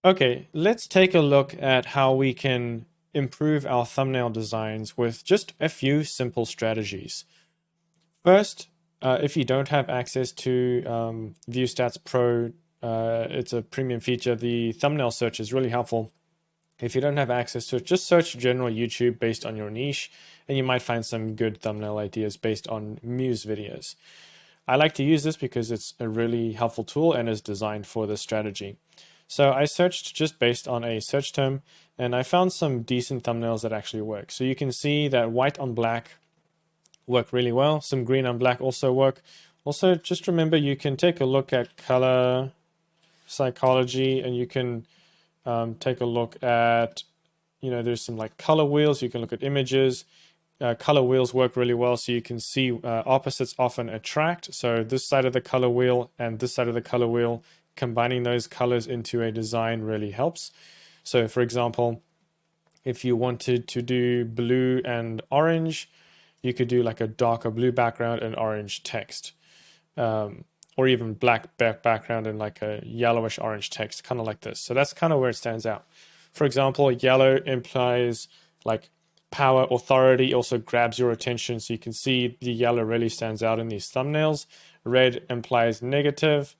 Okay, let's take a look at how we can improve our thumbnail designs with just a few simple strategies. First, if you don't have access to ViewStats Pro, it's a premium feature. The thumbnail search is really helpful. If you don't have access to it, just search general YouTube based on your niche, and you might find some good thumbnail ideas based on Muse videos. I like to use this because it's a really helpful tool and is designed for this strategy. So I searched just based on a search term, and I found some decent thumbnails that actually work. So you can see that white on black work really well. Some green on black also work. Also, just remember you can take a look at color psychology, and you can take a look at, there's some like color wheels. You can look at images. Color wheels work really well, so you can see opposites often attract. So this side of the color wheel and this side of the color wheel, combining those colors into a design really helps. So for example, if you wanted to do blue and orange, you could do like a darker blue background and orange text. Or even black background and like a yellowish orange text, kind of like this. So that's kind of where it stands out. For example, yellow implies like power, authority, also grabs your attention. So you can see the yellow really stands out in these thumbnails. Red implies negative.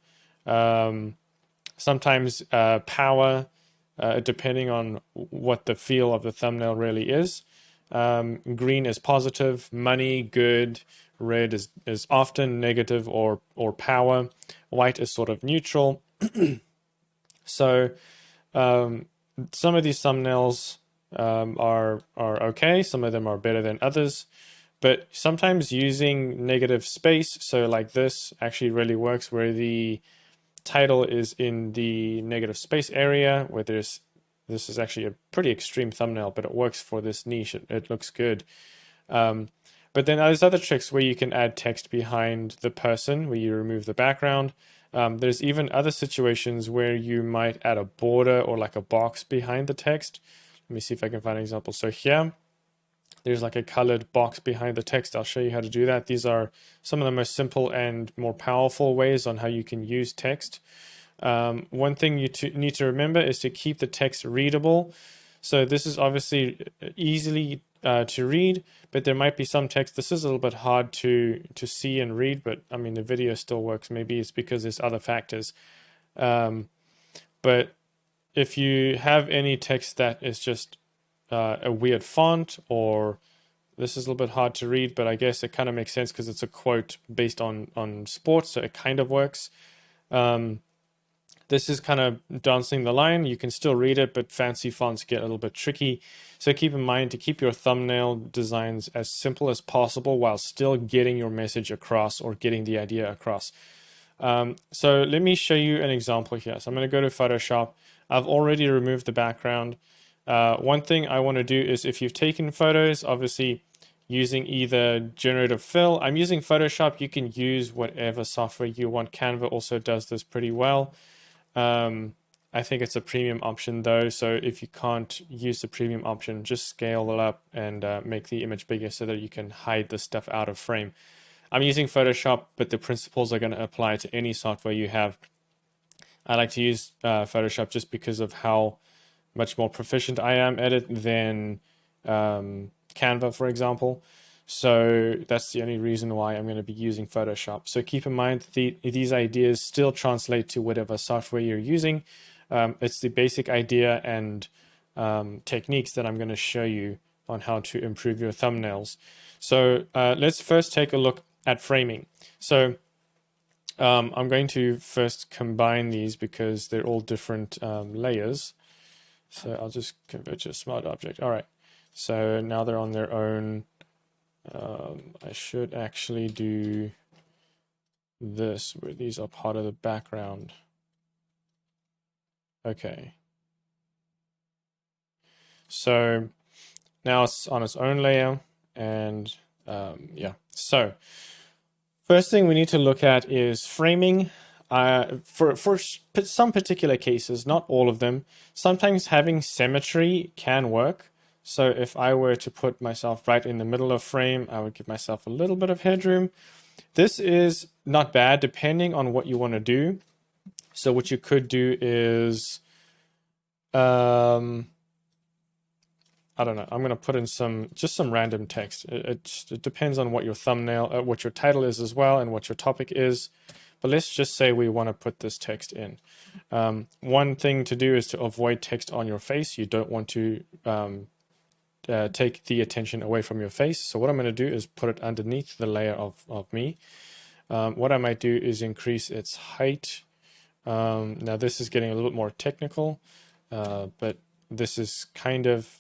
Sometimes power, depending on what the feel of the thumbnail really is. Green is positive, money, good. Red is often negative or power. White is sort of neutral. So some of these thumbnails are okay. Some of them are better than others. But sometimes using negative space, so like this, actually really works, where the title is in the negative space area, where this is actually a pretty extreme thumbnail, but it works for this niche. It looks good. But then there's other tricks where you can add text behind the person, where you remove the background. There's even other situations where you might add a border or like a box behind the text. Let me see if I can find an example. So here, there's like a colored box behind the text. I'll show you how to do that. These are some of the most simple and more powerful ways on how you can use text. One thing you need to remember is to keep the text readable. So this is obviously easily to read, but there might be some text. This is a little bit hard to see and read, but I mean, the video still works. Maybe it's because there's other factors. But if you have any text that is just a weird font, or this is a little bit hard to read, but I guess it kind of makes sense because it's a quote based on sports, so it kind of works. This is kind of dancing the line. You can still read it, but fancy fonts get a little bit tricky. So keep in mind to keep your thumbnail designs as simple as possible while still getting your message across or getting the idea across. So let me show you an example here. So I'm going to go to Photoshop. I've already removed the background. One thing I want to do is, if you've taken photos, obviously using either generative fill. I'm using Photoshop. You can use whatever software you want. Canva also does this pretty well. I think it's a premium option though, so if you can't use the premium option, just scale it up and make the image bigger so that you can hide the stuff out of frame. I'm using Photoshop, but the principles are going to apply to any software you have. I like to use Photoshop just because of how much more proficient I am at it than Canva, for example. So that's the only reason why I'm going to be using Photoshop. So keep in mind these ideas still translate to whatever software you're using. It's the basic idea and techniques that I'm going to show you on how to improve your thumbnails. So let's first take a look at framing. So I'm going to first combine these because they're all different layers. So I'll just convert to a smart object. All right. So now they're on their own. I should actually do this where these are part of the background. Okay. So now it's on its own layer, and yeah. So first thing we need to look at is framing. For some particular cases, not all of them, sometimes having symmetry can work. So if I were to put myself right in the middle of frame, I would give myself a little bit of headroom. This is not bad depending on what you want to do. So what you could do is I don't know. I'm going to put in just some random text. It depends on what your thumbnail, what your title is as well, and what your topic is. But let's just say we want to put this text in. One thing to do is to avoid text on your face. You don't want to take the attention away from your face. So what I'm going to do is put it underneath the layer of me. What I might do is increase its height. Now this is getting a little bit more technical, but this is kind of,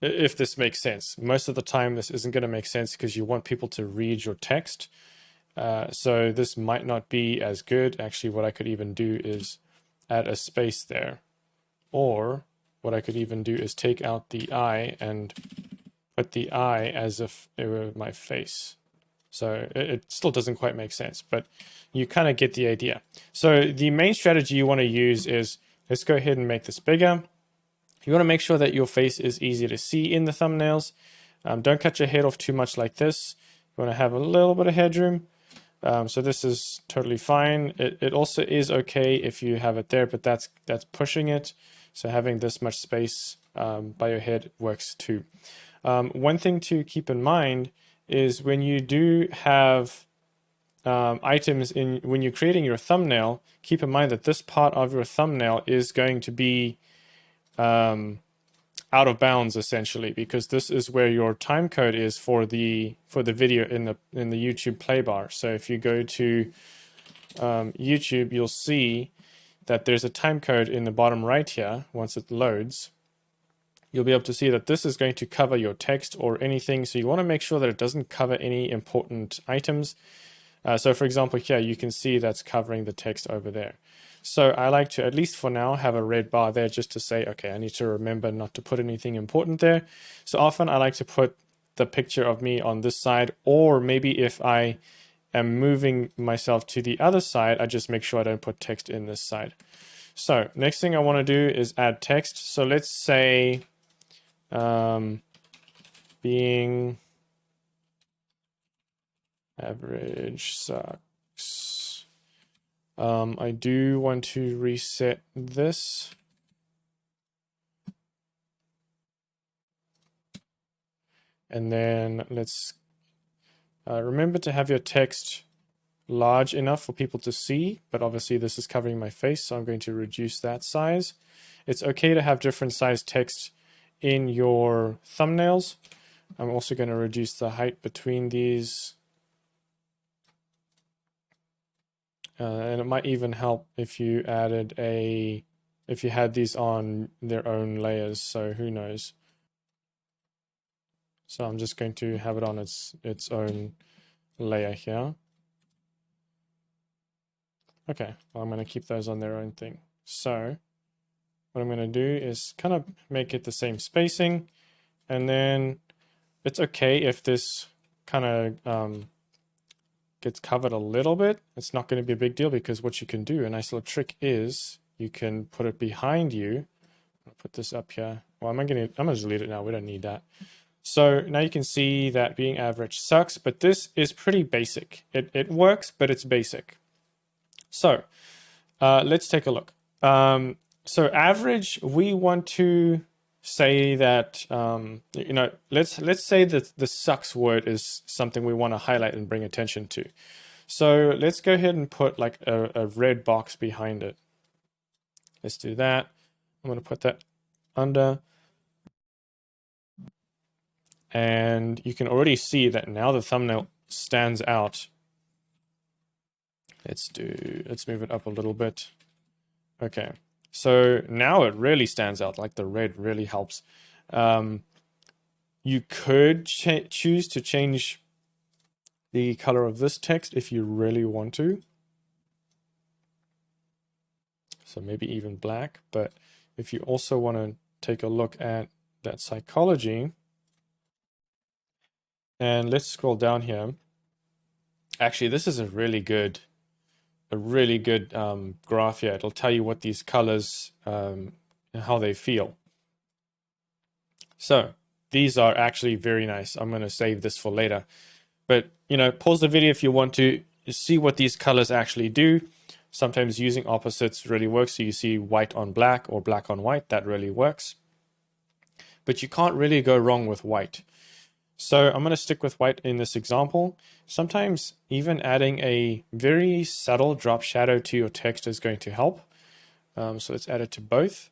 if this makes sense. Most of the time this isn't going to make sense because you want people to read your text. So this might not be as good. Actually, what I could even do is add a space there. Or what I could even do is take out the eye and put the eye as if it were my face. So it still doesn't quite make sense, but you kind of get the idea. So the main strategy you want to use is, let's go ahead and make this bigger. You want to make sure that your face is easy to see in the thumbnails. Don't cut your head off too much like this. You want to have a little bit of headroom. So this is totally fine. It also is okay if you have it there, but that's pushing it. So having this much space by your head works too. One thing to keep in mind is when you do have items when you're creating your thumbnail, keep in mind that this part of your thumbnail is going to be out of bounds essentially, because this is where your time code is for the video in the YouTube play bar. So if you go to YouTube, you'll see that there's a time code in the bottom right here. Once it loads, you'll be able to see that this is going to cover your text or anything. So you want to make sure that it doesn't cover any important items. So for example, here you can see that's covering the text over there. So I like to, at least for now, have a red bar there just to say, okay, I need to remember not to put anything important there. So often I like to put the picture of me on this side, or maybe if I am moving myself to the other side, I just make sure I don't put text in this side. So next thing I want to do is add text. So let's say being average sucks. I do want to reset this. And then let's remember to have your text large enough for people to see, but obviously this is covering my face, so I'm going to reduce that size. It's okay to have different size text in your thumbnails. I'm also going to reduce the height between these. And it might even help if you added if you had these on their own layers, so who knows. So I'm just going to have it on its own layer here. Okay, well, I'm going to keep those on their own thing. So what I'm going to do is kind of make it the same spacing, and then it's okay if this kind of gets covered a little bit. It's not going to be a big deal, because what you can do, a nice little trick, is you can put it behind you. I'll put this up here. Well, I'm going to just delete it now. We don't need that. So now you can see that being average sucks, but this is pretty basic. It works, but it's basic. So let's take a look. So average, we want to say that, let's say that the sucks word is something we want to highlight and bring attention to. So let's go ahead and put like a red box behind it. Let's do that. I'm going to put that under. And you can already see that now the thumbnail stands out. Let's move it up a little bit. Okay, so now it really stands out, like the red really helps. You could choose to change the color of this text if you really want to. So maybe even black, but if you also want to take a look at that psychology, and let's scroll down here. Actually, this is a really good graph here. It'll tell you what these colors, how they feel. So these are actually very nice. I'm going to save this for later, but pause the video if you want to see what these colors actually do. Sometimes using opposites really works. So you see white on black or black on white, that really works. But you can't really go wrong with white. So I'm going to stick with white in this example. Sometimes even adding a very subtle drop shadow to your text is going to help. So let's add it to both,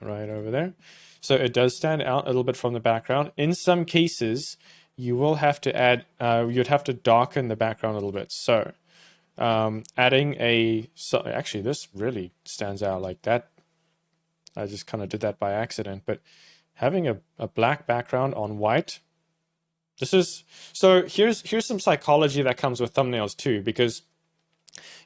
right over there. So it does stand out a little bit from the background. In some cases, you will have to add, you'd have to darken the background a little bit. So adding actually this really stands out like that. I just kind of did that by accident, but having a black background on white, so here's some psychology that comes with thumbnails too, because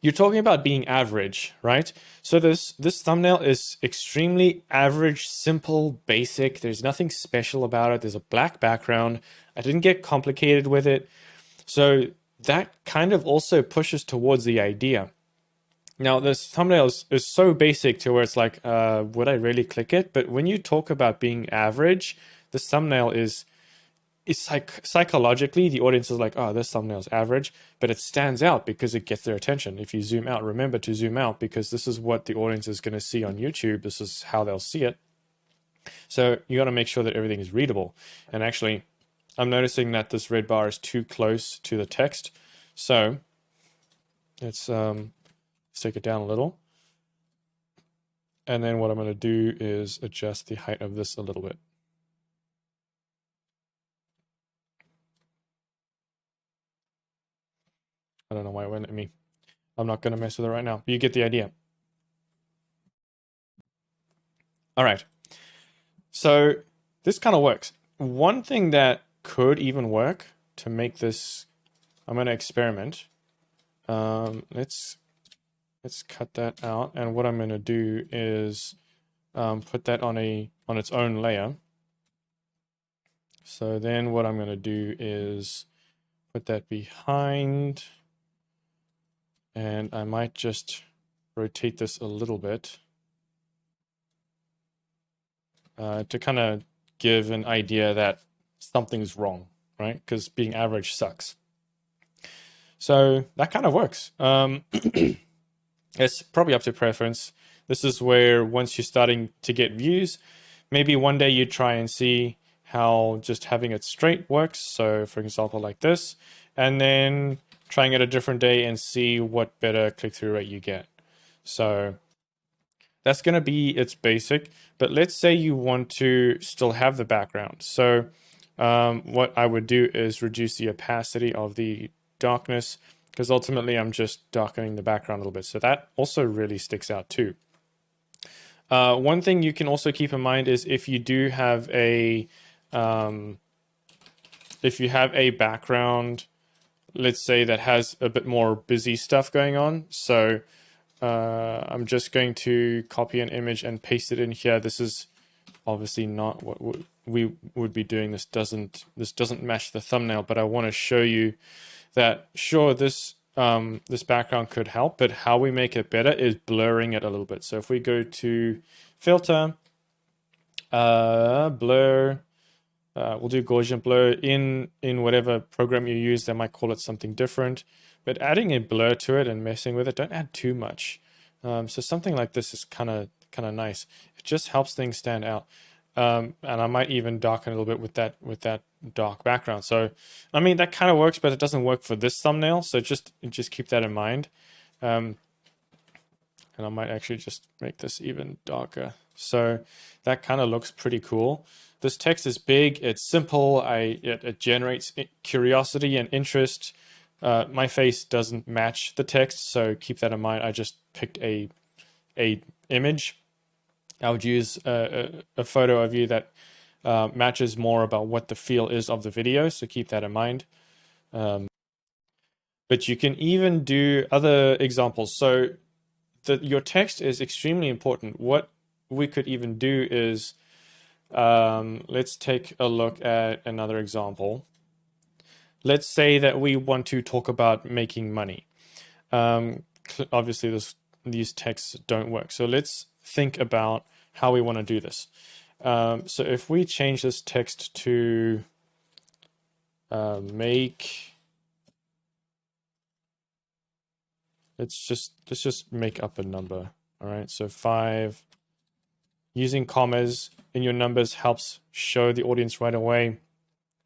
you're talking about being average, right? So this thumbnail is extremely average, simple, basic. There's nothing special about it. There's a black background. I didn't get complicated with it. So that kind of also pushes towards the idea. Now, this thumbnail is so basic to where it's like, would I really click it? But when you talk about being average, this thumbnail is psychologically, the audience is like, oh, this thumbnail is average, but it stands out because it gets their attention. If you zoom out, remember to zoom out because this is what the audience is going to see on YouTube. This is how they'll see it. So you got to make sure that everything is readable. And actually, I'm noticing that this red bar is too close to the text. So let's take it down a little. And then what I'm going to do is adjust the height of this a little bit. I don't know why it went at me. I'm not going to mess with it right now, but you get the idea. All right. So this kind of works. One thing that could even work to make this, I'm going to experiment. Let's cut that out. And what I'm going to do is put that on its own layer. So then what I'm going to do is put that behind. And I might just rotate this a little bit to kind of give an idea that something's wrong, right? Because being average sucks. So that kind of works. It's probably up to preference. This is where once you're starting to get views, maybe one day you try and see how just having it straight works. So for example, like this, and then trying it a different day and see what better click-through rate you get. So that's going to be its basic, but let's say you want to still have the background. So what I would do is reduce the opacity of the darkness, because ultimately I'm just darkening the background a little bit. So that also really sticks out too. One thing you can also keep in mind is if you do have a background, let's say that has a bit more busy stuff going on. So I'm just going to copy an image and paste it in here. This is obviously not what we would be doing. This doesn't match the thumbnail, but I want to show you that sure, this background could help, but how we make it better is blurring it a little bit. So if we go to filter, blur, we'll do Gaussian blur in whatever program you use. They might call it something different, but adding a blur to it and messing with it, don't add too much. So something like this is kind of nice. It just helps things stand out. And I might even darken a little bit with that dark background. So, I mean, that kind of works, but it doesn't work for this thumbnail. So just keep that in mind. And I might actually just make this even darker. So that kind of looks pretty cool. This text is big, it's simple, it generates curiosity and interest. My face doesn't match the text, so keep that in mind. I just picked a image. I would use a photo of you that matches more about what the feel is of the video, so keep that in mind. But you can even do other examples. So your text is extremely important. What we could even do is, let's take a look at another example. Let's say that we want to talk about making money. Obviously, these texts don't work. So let's think about how we want to do this. So if we change this text to make, let's just make up a number. All right, so 5. Using commas in your numbers helps show the audience right away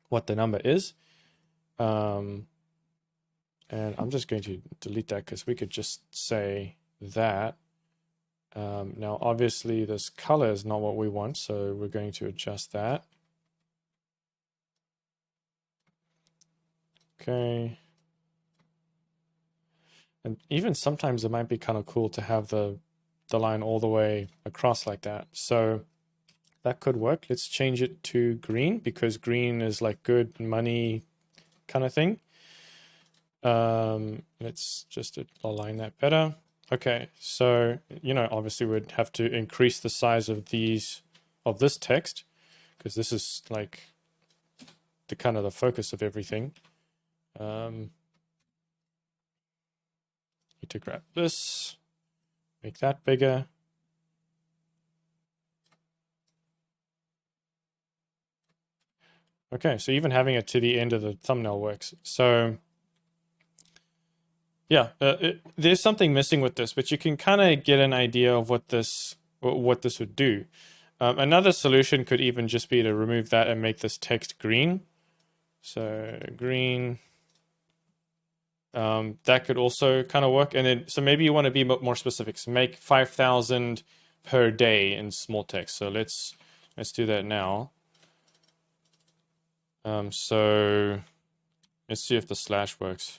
what the number is. And I'm just going to delete that because we could just say that. Now, obviously, this color is not what we want, so we're going to adjust that. Okay. And even sometimes it might be kind of cool to have the line all the way across like that. So that could work. Let's change it to green because green is like good money kind of thing. Let's just align that better. Okay, so, obviously we'd have to increase the size of this text because this is like the kind of the focus of everything. Need to grab this, make that bigger. Okay, so even having it to the end of the thumbnail works. So yeah, there's something missing with this, but you can kind of get an idea of what this would do. Another solution could even just be to remove that and make this text green. So green. That could also kind of work. And then, so maybe you want to be more specific. So make 5,000 per day in small text. So let's do that now. So let's see if the slash works.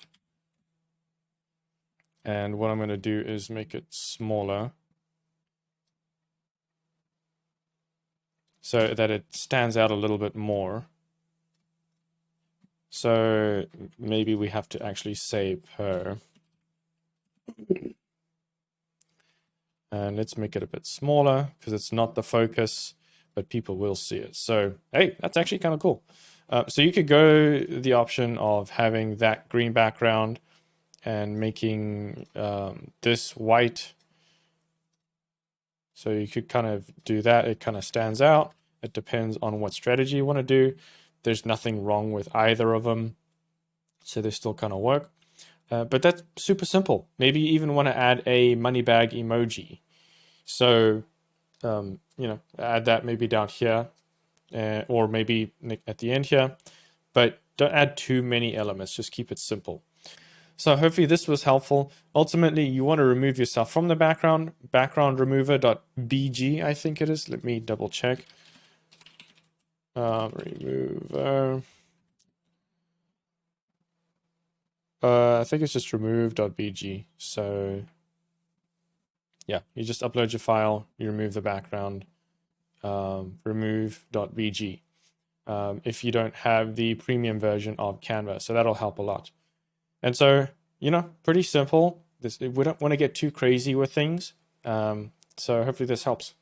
And what I'm going to do is make it smaller so that it stands out a little bit more. So maybe we have to actually say per. And let's make it a bit smaller because it's not the focus, but people will see it. So, hey, that's actually kind of cool. So you could go the option of having that green background and making this white. So you could kind of do that. It kind of stands out. It depends on what strategy you want to do. There's nothing wrong with either of them. So they still kind of work. But that's super simple. Maybe you even want to add a money bag emoji. So, add that maybe down here or maybe at the end here. But don't add too many elements. Just keep it simple. So hopefully this was helpful. Ultimately, you want to remove yourself from the background. Background remover.bg, I think it is. Let me double check. Remover. I think it's just remove.bg. So yeah, you just upload your file, you remove the background, remove.bg. If you don't have the premium version of Canva, so that'll help a lot. And so, pretty simple. We don't want to get too crazy with things. So hopefully this helps.